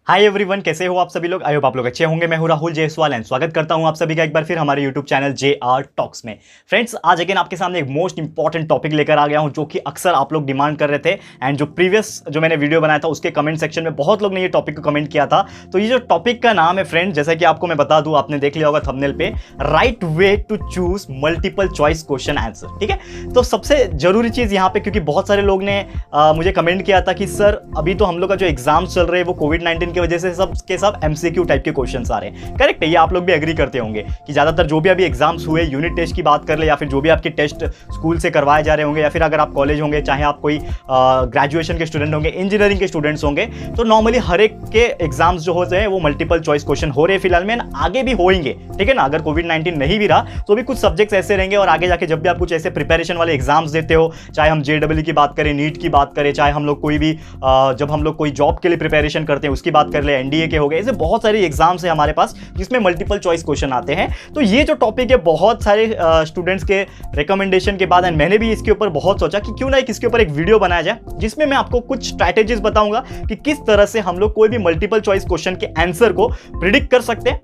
Hi everyone, कैसे हो आप सभी लोग। आई होप आप लोग अच्छे होंगे। मैं हूं राहुल जायसवाल एंड स्वागत करता हूं आप सभी का एक बार फिर हमारे यूट्यूब चैनल JR टॉक्स में। फ्रेंड्स, आज अगेन आपके सामने एक मोस्ट इंपॉर्टेंट टॉपिक लेकर आ गया हूं जो कि अक्सर आप लोग डिमांड कर रहे थे एंड जो प्रीवियस जो मैंने वीडियो बनाया था उसके कमेंट सेक्शन में बहुत लोग ने ये टॉपिक को कमेंट किया था। तो ये जो टॉपिक का नाम है फ्रेंड, जैसा कि आपको मैं बता दूं, आपने देख लिया होगा थंबनेल पे, right way to choose multiple choice question answer. ठीक है, तो सबसे जरूरी चीज यहाँ पे, क्योंकि बहुत सारे लोग ने मुझे कमेंट किया था कि सर अभी तो हम लोग का जो एग्जाम चल रहे हैं वो कोविड-19 की वजह से सब MCQ टाइप के क्वेश्चंस आ रहे हैं। करेक्ट है, ये आप लोग भी एग्री करते होंगे कि ज्यादातर जो भी अभी एग्जाम्स हुए, यूनिट टेस्ट की बात कर ले या फिर जो भी आपके टेस्ट स्कूल से करवाए जा रहे होंगे, या फिर अगर आप कॉलेज होंगे, चाहे आप कोई ग्रेजुएशन के स्टूडेंट होंगे, इंजीनियरिंग के स्टूडेंट्स होंगे, तो नॉर्मली हर एक के एग्जाम्स जो होते हैं वो मल्टीपल चॉइस क्वेश्चन हो रहे हैं फिलहाल में, आगे भी होंगे। ठीक है ना, अगर कोविड-19 नहीं भी रहा तो भी कुछ सब्जेक्ट्स ऐसे रहेंगे और आगे जाके जब भी आप कुछ ऐसे प्रिपरेशन वाले एग्जाम्स देते हो, चाहे हम JEE की बात करें, नीट की बात करें, चाहे हम लोग कोई भी जब हम लोग कोई जॉब के लिए प्रिपरेशन करते हैं उसकी बात कर ले, NDA के हो गए, ऐसे बहुत सारे एग्जाम्स है हमारे पास जिसमें मल्टीपल चॉइस क्वेश्चन आते हैं। तो ये जो टॉपिक है बहुत सारे स्टूडेंट्स के रिकमेंडेशन के बाद एंड मैंने भी इसके ऊपर बहुत सोचा कि क्यों ना इसके ऊपर एक वीडियो बनाया जाए जिसमें मैं आपको कुछ स्ट्रैटेजीज बताऊंगा कि किस तरह से हम लोग कोई भी मल्टीपल चॉइस क्वेश्चन के आंसर को प्रिडिक्ट कर सकते हैं।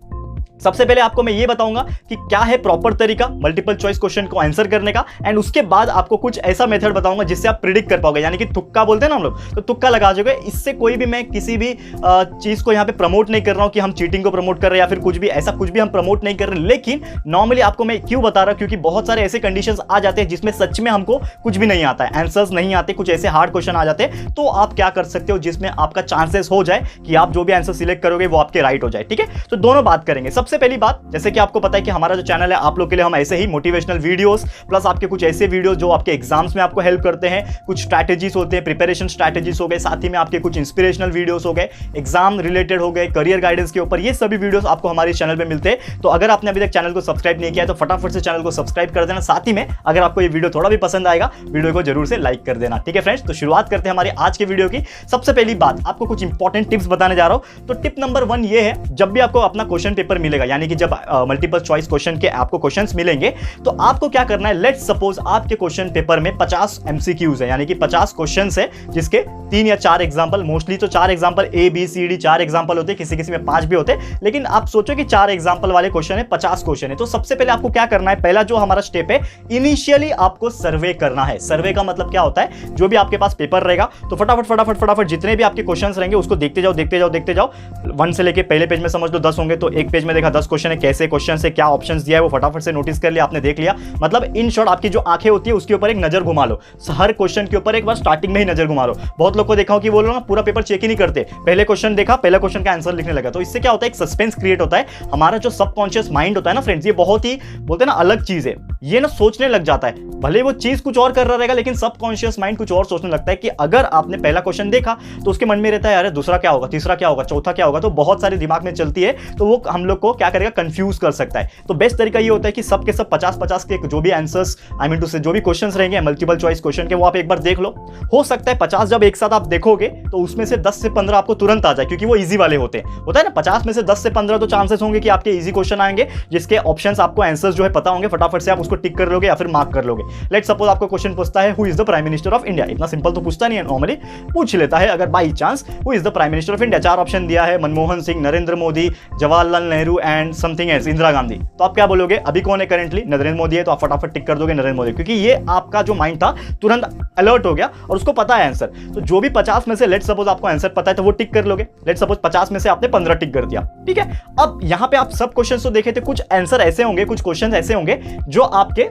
सबसे पहले आपको मैं ये बताऊंगा कि क्या है प्रॉपर तरीका मल्टीपल चॉइस क्वेश्चन को आंसर करने का, एंड उसके बाद आपको कुछ ऐसा मेथड बताऊंगा जिससे आप प्रिडिक्ट कर पाओगे, यानी कि तुक्का बोलते हैं ना हम लोग, तो तुक्का लगा जाओगे। इससे कोई भी, मैं किसी भी चीज को यहाँ पे प्रमोट नहीं कर रहा हूं कि हम चीटिंग को प्रमोट कर रहे हैं या फिर कुछ भी ऐसा, कुछ भी हम प्रमोट नहीं कर रहे, लेकिन नॉर्मली आपको मैं क्यों बता रहा हूं, क्योंकि बहुत सारे ऐसे कंडीशंस आ जाते हैं जिसमें सच में हमको कुछ भी नहीं आता है, आंसर्स नहीं आते, कुछ ऐसे हार्ड क्वेश्चन आ जाते हैं, तो आप क्या कर सकते हो जिसमें आपका चांसेस हो जाए कि आप जो भी आंसर सिलेक्ट करोगे वो आपके राइट हो जाए। ठीक है, तो दोनों बात करेंगे। सबसे पहली बात, जैसे कि आपको पता है कि हमारा जो चैनल है आप लोग के लिए हम ऐसे ही मोटिवेशनल वीडियोस प्लस आपके कुछ ऐसे वीडियोस जो आपके एग्जाम्स में आपको हेल्प करते हैं, कुछ स्ट्रैटेजीज होते हैं, प्रिपरेशन स्ट्रैटेजीज हो गए, साथ ही में आपके कुछ इंस्पिरेशनल वीडियोस हो गए, एग्जाम रिलेटेड हो गए, करियर गाइडेंस के ऊपर, ये सभी वीडियोस आपको हमारे चैनल पे मिलते हैं। तो अगर आपने अभी तक चैनल को सब्सक्राइब नहीं किया है तो फटाफट से चैनल को सब्सक्राइब कर देना। साथ ही में अगर आपको ये वीडियो थोड़ा भी पसंद आएगा, वीडियो को जरूर से लाइक कर देना। ठीक है फ्रेंड्स, तो शुरुआत करते हैं हमारी आज के वीडियो की। सबसे पहली बात, आपको कुछ इंपॉर्टेंट टिप्स बताने जा रहा हूं। तो टिप नंबर 1 ये है, जब भी आपको अपना क्वेश्चन पेपर मिलेगा, यानी कि जब मल्टीपल चॉइस क्वेश्चन के आपको क्वेश्चंस मिलेंगे, तो आपको क्या करना है, लेट्स सपोज आपके क्वेश्चन पेपर में 50 MCQs है, यानी कि 50 क्वेश्चंस है जिसके 3 या 4 एग्जांपल, मोस्टली तो 4 एग्जांपल ABCD 4 एग्जांपल होते हैं, किसी किसी में 5 भी होते हैं, लेकिन आप सोचो कि 4 एग्जांपल वाले क्वेश्चन है, 50 क्वेश्चन है। तो सबसे पहले आपको क्या करना है, पहला जो हमारा स्टेप है, इनिशियली आपको सर्वे करना है। सर्वे का मतलब क्या होता है, जो भी आपके पास पेपर रहेगा तो फटाफट जितने भी आपके क्वेश्चंस रहेंगे उसको देखते जाओ 1 से लेके पहले पेज में समझ लो 10 होंगे, तो एक पेज में देखा 10 क्वेश्चन है, कैसे क्वेश्चन है, क्या ऑप्शंस दिया है, वो फटाफट से नोटिस कर लिया, आपने देख लिया। मतलब इन शॉर्ट आपकी जो आंखें होती है उसके ऊपर एक नजर घुमा लो, हर क्वेश्चन के ऊपर एक बार स्टार्टिंग में ही नजर घुमा लो। बहुत लोग को देखा हो कि वो लोग ना पूरा पेपर चेक ही नहीं करते, पहले क्वेश्चन देखा, पहले क्वेश्चन का आंसर लिखने लगा। तो इससे क्या होता है, एक सस्पेंस क्रिएट होता है। हमारा जो सबकॉन्शियस माइंड होता है ना फ्रेंड्स, ये बहुत ही बोलते हैं ना अलग चीज है, ये ना सोचने लग जाता है, भले वो चीज कुछ और कर रहा रहेगा लेकिन सबकॉन्शियस माइंड कुछ और सोचने लगता है। कि अगर आपने पहला क्वेश्चन देखा तो उसके मन में रहता है अरे दूसरा क्या होगा, तीसरा क्या होगा, चौथा क्या होगा, तो बहुत सारे दिमाग में चलती है, तो वो हम लोग को क्या करेगा, कंफ्यूज कर सकता है। तो बेस्ट तरीका ये होता है कि सब के सब 50-50 के जो भी आंसर्स, आई मीन टू से जो भी क्वेश्चंस रहेंगे मल्टीपल चॉइस क्वेश्चन के, वो आप एक बार देख लो। हो सकता है 50 जब एक साथ आप देखोगे तो उसमें से 10 से 15 आपको तुरंत आ जाए, क्योंकि वो इजी वाले होते हैं, होता है ना। 50 में से 10 से 15 तो चांसेस होंगे कि आपके इजी क्वेश्चन आएंगे जिसके ऑप्शंस आपको आंसर्स जो है पता होंगे, फटाफट से आप उसको टिक कर लोगे या फिर मार्क कर लोगे। लेट्स सपोज आपको क्वेश्चन पूछता है who is the prime minister of India, इतना सिंपल तो पूछता नहीं है, नॉर्मली पूछ लेता है अगर by chance who is the prime minister of India, 4 option दिया है, Manmohan Singh, Narendra Modi, Jawaharlal Nehru and something else, Indira Gandhi. तो आप क्या बोलोगे, अभी कौन है करेंटली, नरेंद्र मोदी है, तो आप फटाफट टिक कर दोगे नरेंद्र मोदी, क्योंकि ये आपका जो माइंड था तुरंत अलर्ट हो गया और उसको पता है आंसर। तो जो भी 50 में से लेट्स सपोज आपको आंसर पता है तो वो टिक कर लोगे। लेट्स सपोज 50 में से आपने 15 टिक कर दिया, ठीक है। अब यहां पे आप सब क्वेश्चंस तो देखे थे, कुछ आंसर ऐसे होंगे, कुछ क्वेश्चंस ऐसे होंगे जो आपके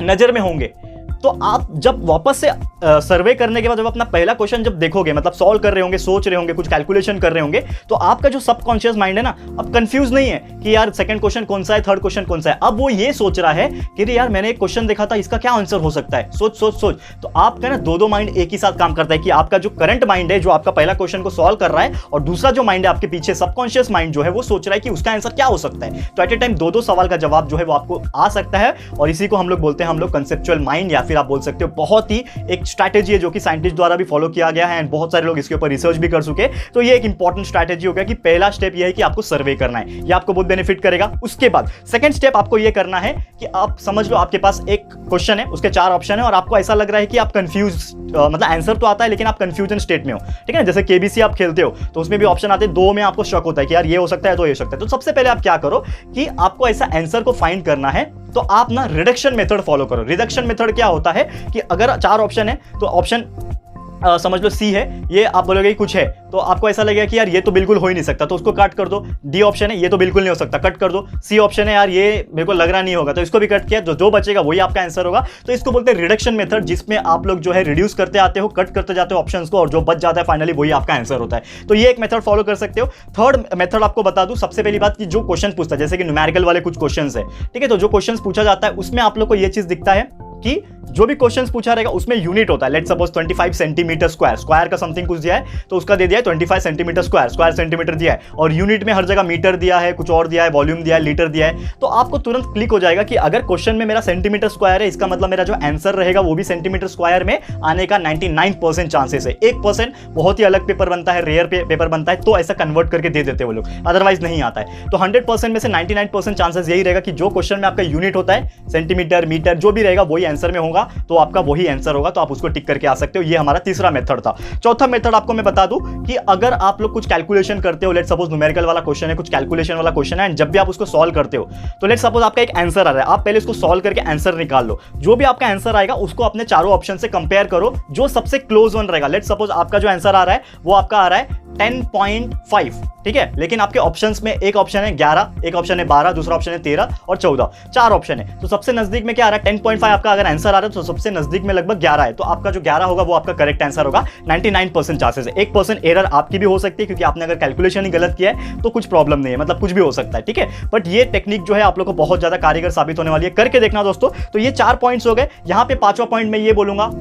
नजर में होंगे। तो आप जब वापस से सर्वे करने के बाद जब अपना पहला क्वेश्चन जब देखोगे, मतलब सॉल्व कर रहे होंगे, सोच रहे होंगे, कुछ कैलकुलेशन कर रहे होंगे, तो आपका जो सबकॉन्शियस माइंड है ना, अब कंफ्यूज नहीं है कि यार सेकंड क्वेश्चन कौन सा है, थर्ड क्वेश्चन कौन सा है। अब वो ये सोच रहा है कि यार मैंने एक क्वेश्चन देखा था, इसका क्या आंसर हो सकता है, सोच। तो आपका ना दो माइंड एक ही साथ काम करता है, कि आपका जो करंट माइंड है जो आपका पहला क्वेश्चन को सॉल्व कर रहा है, और दूसरा जो माइंड है आपके पीछे सबकॉन्शियस माइंड जो है वो सोच रहा है कि उसका आंसर क्या हो सकता है। तो एट ए टाइम दो सवाल का जवाब जो है वो आपको आ सकता है, और इसी को हम लोग बोलते हैं, हम लोग कंसेप्चुअल माइंड या फिर फिर आप बोल सकते हो। बहुत ही एक स्ट्रैटेजी है जो कि साइंटिस्ट द्वारा भी फॉलो किया गया है एंड बहुत सारे लोग इसके ऊपर रिसर्च भी कर चुके। तो ये एक इंपॉर्टेंट स्ट्रैटेजी हो गया कि पहला स्टेप ये है कि आपको सर्वे करना है, ये आपको बहुत बेनिफिट करेगा। उसके बाद सेकंड स्टेप आपको ये करना है कि आप समझ लो आपके पास एक क्वेश्चन है, उसके 4 ऑप्शन है और आपको ऐसा लग रहा है कि आप कंफ्यूज, मतलब आंसर तो आता है लेकिन आप कंफ्यूजन स्टेट में हो, ठीक है ना। जैसे केबीसी आप खेलते हो तो उसमें भी ऑप्शन आते हैं, 2 में आपको शक होता है कि यार ये हो सकता है तो ये हो सकता है। तो सबसे पहले आप क्या करो कि आपको ऐसा आंसर को फाइंड करना है, तो आप ना रिडक्शन मेथड फॉलो करो। रिडक्शन मेथड क्या होता है कि अगर 4 ऑप्शन है तो ऑप्शन समझ लो सी है, ये आप बोलोगे कुछ है तो आपको ऐसा लगेगा कि यार ये तो बिल्कुल हो ही नहीं सकता, तो उसको कट कर दो। डी ऑप्शन है, ये तो बिल्कुल नहीं हो सकता, कट कर दो। सी ऑप्शन है, यार ये मेरे को लग रहा नहीं होगा, तो इसको भी कट किया, जो बचेगा वही आपका आंसर होगा। तो इसको बोलते हैं रिडक्शन मेथड, जिसमें आप लोग जो है रिड्यूस करते आते हो, कट करते जाते हो ऑप्शंस को, और जो बच जाता है फाइनली वही आपका आंसर होता है। तो ये एक मेथड फॉलो कर सकते हो। थर्ड मेथड आपको बता दूं, सबसे पहली बात कि जो क्वेश्चन पूछता है, जैसे कि न्यूमेरिकल वाले कुछ क्वेश्चन है, ठीक है, तो जो क्वेश्चन पूछा जाता है उसमें आप लोग को ये चीज दिखता है कि जो भी क्वेश्चंस पूछा रहेगा उसमें यूनिट होता है। Let's suppose 25 centimetre square, square का समथिंग कुछ दिया है तो उसका दे दिया है 25 सेंटीमीटर स्क्वायर, स्क्वायर सेंटीमीटर दिया है, और यूनिट में हर जगह मीटर दिया है, कुछ और दिया है, वॉल्यूम दिया है, लीटर दिया है। तो आपको तुरंत क्लिक हो जाएगा कि अगर क्वेश्चन में मेरा सेंटीमीटर स्क्वायर है, इसका मतलब मेरा जो आंसर रहेगा वो भी सेंटीमीटर स्क्वायर में आने का 99% चांसेस है। 1% बहुत ही अलग पेपर बनता है, रेयर पेपर बनता है, तो ऐसा कन्वर्ट करके दे देते हैं वो लोग, अदरवाइज नहीं आता है। तो 100% में से 99% चांसेस यही रहेगा कि जो क्वेश्चन में आपका यूनिट होता है, सेंटीमीटर, मीटर, जो भी रहेगा वही आंसर में होगा, तो आपका वही आंसर होगा, तो आप उसको टिक करके आ सकते हो। ये हमारा तीसरा मेथड था। चौथा मेथड आपको मैं बता दूं कि अगर आप लोग कुछ कैलकुलेशन करते हो, लेट्स सपोज न्यूमेरिकल वाला क्वेश्चन है, कुछ कैलकुलेशन वाला क्वेश्चन है, एंड जब भी आप उसको सॉल्व करते हो तो लेट्स सपोज आपका एक आंसर आ रहा है, आप पहले उसको सॉल्व करके आंसर निकाल लो। जो भी आपका आंसर आएगा उसको अपने चारों ऑप्शन से कंपेयर करो, जो सबसे क्लोज वन रहेगा। लेट्स सपोज आपका जो आंसर आ रहा है वो आपका आ रहा है 10.5, ठीक है, लेकिन आपके ऑप्शंस में एक ऑप्शन है 11, एक ऑप्शन है 12, दूसरा ऑप्शन है 13 और 14, 4 ऑप्शन है। तो सबसे नजदीक में क्या आ रहा है, 10.5 आपका अगर आंसर आ रहा है तो सबसे नजदीक में लगभग 11 है, तो आपका जो 11 होगा वो आपका करेक्ट आंसर होगा। 99% चांसेस है। 1% एरर आपकी भी हो सकती है, क्योंकि आपने अगर कैलकुलेशन ही गलत किया है तो कुछ प्रॉब्लम नहीं है, मतलब कुछ भी हो सकता है, ठीक है। बट ये टेक्निक जो है आप लोग को बहुत ज्यादा कारगर साबित होने वाली है, करके देखना दोस्तों। तो ये 4 पॉइंट्स हो गए। यहां पे 5वां पॉइंट में ये बोलूंगा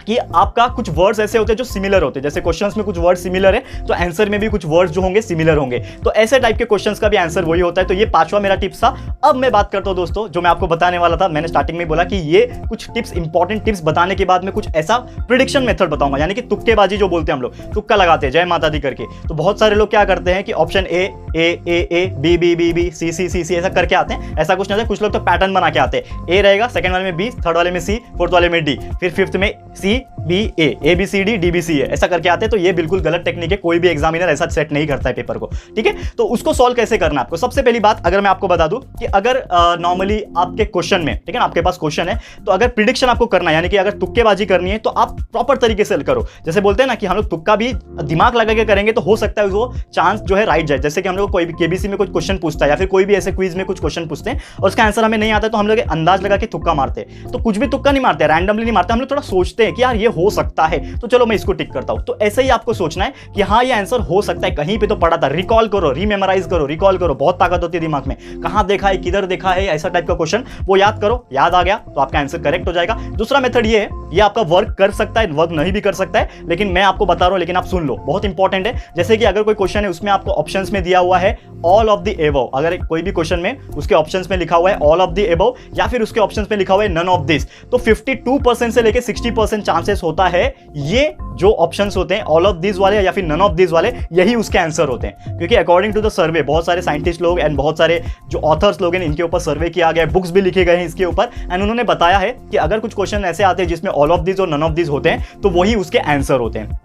कि आपका कुछ वर्ड्स ऐसे होते हैं जो सिमिलर होते हैं, जैसे क्वेश्चंस में कुछ वर्ड सिमिलर है तो आंसर में भी कुछ वर्ड्स जो होंगे सिमिलर होंगे, तो ऐसे टाइप के क्वेश्चंस का भी आंसर वही होता है। तो ये 5वां मेरा टिप्स था। अब मैं बात करता हूं दोस्तों, जो मैं आपको बताने वाला था, मैंने स्टार्टिंग में बोला कि ये कुछ टिप्स, इंपॉर्टेंट टिप्स बताने के बाद में कुछ ऐसा प्रिडिक्शन मेथड बताऊंगा, यानी कि तुक्केबाजी जो बोलते हैं हम लोग, तुक्का लगाते हैं जय माता दी करके। तो बहुत सारे लोग क्या करते हैं कि option A B B B B C C C C ऐसा करके आते हैं, ऐसा कुछ नहीं होता। कुछ लोग तो पैटर्न बना के आते हैं, ए रहेगा, सेकंड वाले में बी, थर्ड वाले में सी, फोर्थ वाले में डी, फिर फिफ्थ में C B A B C D D B C है, ऐसा करके आते हैं। तो ये बिल्कुल गलत टेक्निक है, कोई भी एग्जामिनर ऐसा सेट नहीं करता है पेपर को, ठीक है। तो उसको सॉल्व कैसे करना है आपको, सबसे पहली बात अगर मैं आपको बता दूं कि अगर नॉर्मली आपके क्वेश्चन में, ठीक है ना, आपके पास क्वेश्चन है तो अगर प्रिडिक्शन आपको करना है, यानी कि अगर तुक्केबाजी करनी है तो आप प्रॉपर तरीके से करो। जैसे बोलते हैं ना कि हम लोग तुक्का भी दिमाग लगा के करेंगे तो हो सकता है वो चांस जो है राइट जाए। जैसे कि हम लोग कोई भी केबीसी में कुछ क्वेश्चन पूछता है या फिर कोई भी ऐसे क्विज में कुछ क्वेश्चन पूछते हैं और उसका आंसर हमें नहीं आता है, तो हम लोग अंदाज लगा के तुक्का मारते हैं। तो कुछ भी तुक्का नहीं मारते, रैंडमली नहीं मारते, हम लोग थोड़ा सोचते हैं कि यार ये हो सकता है तो चलो मैं इसको टिक करता हूं। तो ऐसे ही आपको सोचना है कि हाँ ये आंसर हो सकता है, कहीं पे तो पढ़ा था, रिकॉल करो, रीमेमोराइज करो, रिकॉल करो, बहुत ताकत होती है दिमाग में, कहां देखा है, किधर देखा है, ऐसा टाइप का क्वेश्चन वो याद करो, याद आ गया तो आपका आंसर करेक्ट हो जाएगा। दूसरा मेथड ये है, ये आपका वर्क कर सकता है, वर्क नहीं भी कर सकता है, लेकिन मैं आपको बता रहा हूं, लेकिन आप सुन लो, बहुत इंपॉर्टेंट है। जैसे कि अगर कोई क्वेश्चन है उसमें आपको ऑप्शंस में दिया हुआ है ऑल ऑफ द एबव, अगर कोई भी क्वेश्चन में उसके ऑप्शंस में लिखा हुआ है ऑल ऑफ द एबव या फिर उसके ऑप्शंस में लिखा हुआ है नन ऑफ दिस, तो 52% से लेके 60% चांसेस होता है ये जो ऑप्शंस होते हैं ऑल ऑफ दिस वाले या फिर नन ऑफ दिस वाले, यही उसके आंसर होते हैं। क्योंकि अकॉर्डिंग टू द सर्वे, बहुत सारे साइंटिस्ट लोग एंड बहुत सारे जो ऑथर्स लोग हैं इनके ऊपर सर्वे किया गया है, बुक्स भी लिखे गए हैं इसके ऊपर, एंड उन्होंने बताया है कि अगर कुछ क्वेश्चन ऐसे आते हैं जिसमें ऑल ऑफ दिस और नन ऑफ दिस होते हैं तो वही उसके आंसर होते हैं।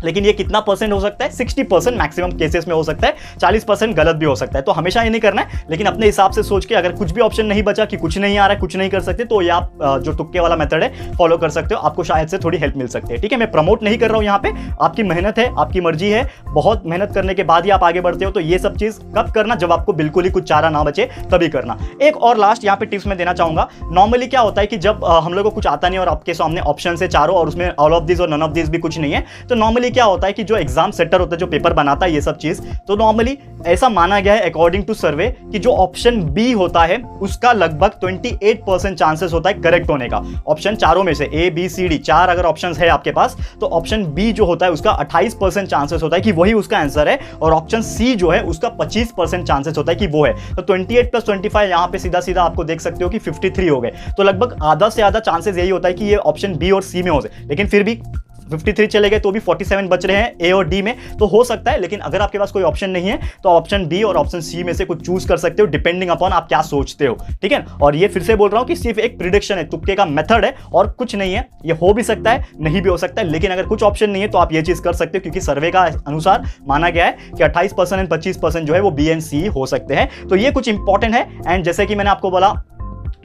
लेकिन ये कितना परसेंट हो सकता है, 60% मैक्सिमम केसेस में हो सकता है, 40% गलत भी हो सकता है। तो हमेशा ये नहीं करना है, लेकिन अपने हिसाब से सोच के अगर कुछ भी ऑप्शन नहीं बचा कि कुछ नहीं आ रहा है, कुछ नहीं कर सकते, तो ये आप जो तुक्के वाला मेथड है फॉलो कर सकते हो, आपको शायद से थोड़ी हेल्प मिल सकती है, ठीक है। मैं प्रमोट नहीं कर रहा हूं यहाँ पे, आपकी मेहनत है, आपकी मर्जी है, बहुत मेहनत करने के बाद ही आप आगे बढ़ते हो। तो ये सब चीज कब करना, जब आपको बिल्कुल ही कुछ चारा ना बचे तभी करना। एक और लास्ट यहाँ पे टिप्स में देना चाहूंगा। नॉर्मली क्या होता है कि जब हम लोग को कुछ आता नहीं और आपके सामने ऑप्शन है चारों और उसमें ऑल ऑफ दिस और नन ऑफ दिस भी कुछ नहीं है, तो नॉर्मली नॉर्मली क्या होता है कि जो एग्जाम सेटर होता है, जो पेपर बनाता है ये सब चीज, तो नॉर्मली ऐसा माना गया है अकॉर्डिंग टू सर्वे कि जो ऑप्शन बी होता है उसका लगभग 28% चांसेस होता है करेक्ट होने का। ऑप्शन चारों में से ए बी सी डी 4 अगर ऑप्शन है आपके पास, तो ऑप्शन बी जो होता है उसका 28% चांसेस होता है कि वही उसका आंसर है, और ऑप्शन सी जो है उसका 25% चांसेस होता है कि वो है। तो 28 + 25 यहां पे सीधा सीधा आपको देख सकते हो कि 53 हो गए। तो लगभग आधा से आधा चांसेस यही होता है कि ये ऑप्शन बी और सी में हो जाए, लेकिन फिर भी 53 चले गए तो भी 47 बच रहे हैं ए और डी में, तो हो सकता है। लेकिन अगर आपके पास कोई ऑप्शन नहीं है तो ऑप्शन बी और ऑप्शन सी में से कुछ चूज कर सकते हो, डिपेंडिंग अपॉन आप क्या सोचते हो, ठीक है। और ये फिर से बोल रहा हूं कि सिर्फ एक प्रिडिक्शन है, तुक्के का मेथड है और कुछ नहीं है। ये हो भी सकता है, नहीं भी हो सकता है, लेकिन अगर कुछ ऑप्शन नहीं है तो आप ये चीज कर सकते हो, क्योंकि सर्वे का अनुसार माना गया है कि 28% एंड 25% जो है वो बी एंड सी हो सकते हैं। तो ये कुछ इंपॉर्टेंट है। एंड जैसे कि मैंने आपको बोला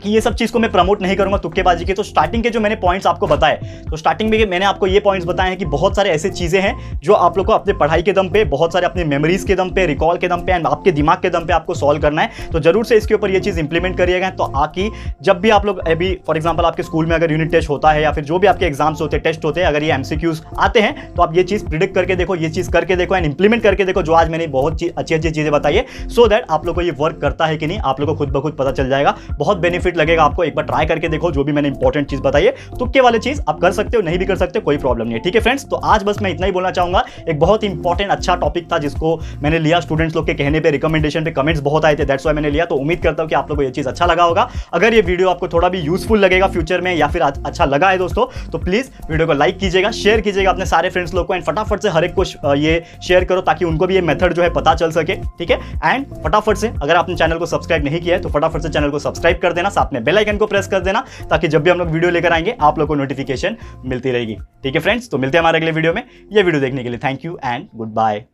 कि ये सब चीज को मैं प्रमोट नहीं करूंगा तुक्केबाजी के, तो स्टार्टिंग के जो मैंने पॉइंट्स आपको बताए, तो स्टार्टिंग में मैंने आपको ये पॉइंट्स बताए हैं कि बहुत सारे ऐसे चीजें हैं जो आप लोग को अपने पढ़ाई के दम पे, बहुत सारे अपने मेमोरीज के दम पे, रिकॉल के दम पे एंड आपके दिमाग के दम पे आपको सॉल्व करना है। तो जरूर से इसके ऊपर ये चीज इंप्लीमेंट करिएगा। तो आकि जब भी आप लोग अभी फॉर एग्जाम्पल आपके स्कूल में अगर यूनिट टेस्ट होता है या फिर जो भी आपके एग्जाम्स होते हैं, टेस्ट होते हैं, अगर ये एमसीक्यूज आते हैं तो आप ये चीज प्रिडिक्ट करके देखो, ये चीज करके देखो एंड इंप्लीमेंट करके देखो, जो आज मैंने बहुत अच्छी अच्छी चीजें बताई है, सो दैट आप लोग को ये वर्क करता है कि नहीं आप लोग को खुद ब खुद पता चल जाएगा। बहुत बेनिफिट लगेगा आपको, एक बार ट्राई करके देखो। जो भी मैंने इंपॉर्टेंट चीज बताई है, तुक्के वाले चीज आप कर सकते हो, नहीं भी कर सकते कोई प्रॉब्लम नहीं है, ठीक है फ्रेंड्स। तो आज बस मैं इतना ही बोलना चाहूंगा। एक बहुत इंपॉर्टेंट अच्छा टॉपिक था जिसको मैंने लिया स्टूडेंट्स लोग के कहने पे, रिकमेंडेशन पे कमेंट्स बहुत आए थे, दैट्स व्हाई मैंने लिया। तो उम्मीद करता हूं कि आप लोगों को ये चीज अच्छा लगा होगा। अगर ये वीडियो आपको थोड़ा भी यूजफुल लगेगा फ्यूचर में या फिर अच्छा लगा है दोस्तों, तो प्लीज वीडियो को लाइक कीजिएगा, शेयर कीजिएगा अपने सारे फ्रेंड्स लोग को एंड फटाफट से हर एक को ये शेयर करो ताकि उनको भी ये मेथड जो है पता चल सके, ठीक है। एंड फटाफट से अगर आपने चैनल को सब्सक्राइब नहीं किया है तो फटाफट से चैनल को सब्सक्राइब कर देना, साथ में बेल आइकन को प्रेस कर देना ताकि जब भी हम लोग वीडियो लेकर आएंगे आप लोग को नोटिफिकेशन मिलती रहेगी, ठीक है फ्रेंड्स। तो मिलते हैं हमारे अगले वीडियो में। ये वीडियो देखने के लिए thank you and good bye.